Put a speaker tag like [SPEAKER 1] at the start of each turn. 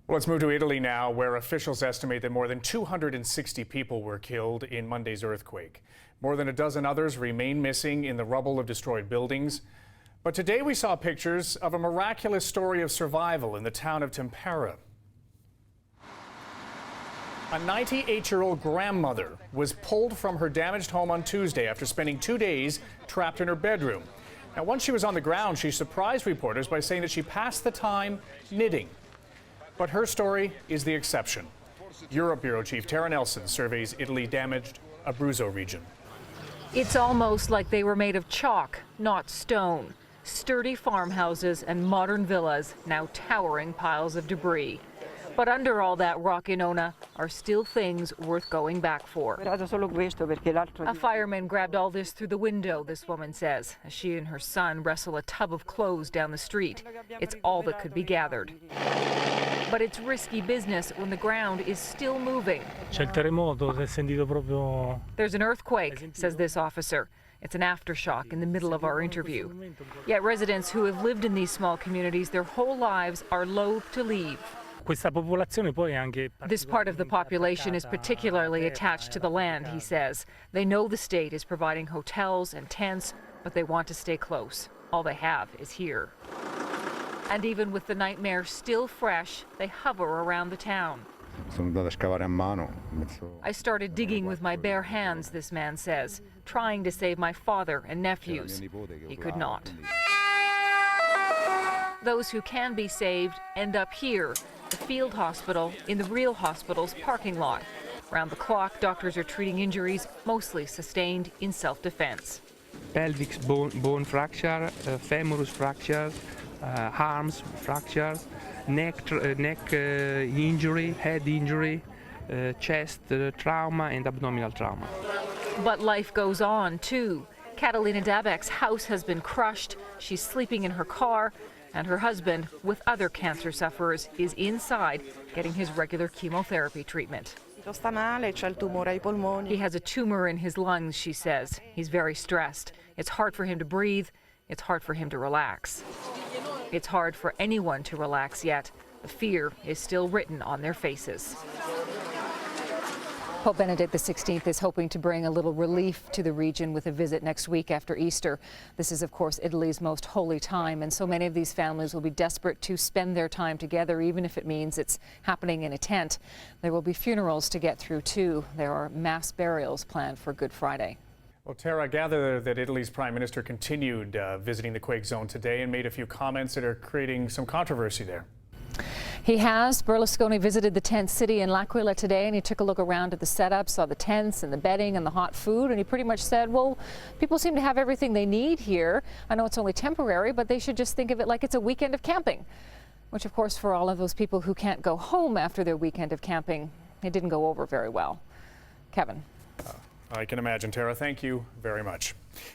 [SPEAKER 1] Well, let's move to Italy now, where officials estimate that more than 260 people were killed in Monday's earthquake. More than a dozen others remain missing in the rubble of destroyed buildings. But today we saw pictures of a miraculous story of survival in the town of Tempera. A 98-year-old grandmother was pulled from her damaged home on Tuesday after spending 2 days trapped in her bedroom. Now, once she was on the ground, she surprised reporters by saying that she passed the time knitting. But her story is the exception. Europe Bureau Chief Tara Nelson surveys Italy's damaged Abruzzo region.
[SPEAKER 2] It's almost like they were made of chalk, not stone. Sturdy farmhouses and modern villas, now towering piles of debris. But under all that rock in Ona are still things worth going back for. A fireman grabbed all this through the window, this woman says, as she and her son wrestle a tub of clothes down the street. It's all that could be gathered. But it's risky business when the ground is still moving. There's an earthquake, says this officer. It's an aftershock in the middle of our interview. Yet residents who have lived in these small communities their whole lives are loath to leave. This part of the population is particularly attached to the land, he says. They know the state is providing hotels and tents, but they want to stay close. All they have is here. And even with the nightmare still fresh, they hover around the town. I started digging with my bare hands, this man says, trying to save my father and nephews. He could not. Those who can be saved end up here, the field hospital in the real hospital's parking lot. Round the clock, doctors are treating injuries mostly sustained in self-defense.
[SPEAKER 3] Pelvic bone fracture, femorous fractures, arms fractures, neck injury, head injury, chest trauma and abdominal trauma.
[SPEAKER 2] But life goes on too. Catalina Dabek's house has been crushed. She's sleeping in her car, and her husband, with other cancer sufferers, is inside getting his regular chemotherapy treatment. He has a tumor in his lungs, she says. He's very stressed. It's hard for him to breathe. It's hard for him to relax. It's hard for anyone to relax yet. The fear is still written on their faces. Pope Benedict XVI is hoping to bring a little relief to the region with a visit next week after Easter. This is, of course, Italy's most holy time, and so many of these families will be desperate to spend their time together, even if it means it's happening in a tent. There will be funerals to get through, too. There are mass burials planned for Good Friday.
[SPEAKER 1] Well, Tara, I gather that Italy's Prime Minister continued visiting the quake zone today and made a few comments that are creating some controversy there.
[SPEAKER 2] He has. Berlusconi visited the tent city in L'Aquila today, and he took a look around at the setup, saw the tents and the bedding and the hot food, and he pretty much said, well, people seem to have everything they need here. I know it's only temporary, but they should just think of it like it's a weekend of camping, which, of course, for all of those people who can't go home after their weekend of camping, it didn't go over very well. Kevin.
[SPEAKER 1] I can imagine, Tara. Thank you very much.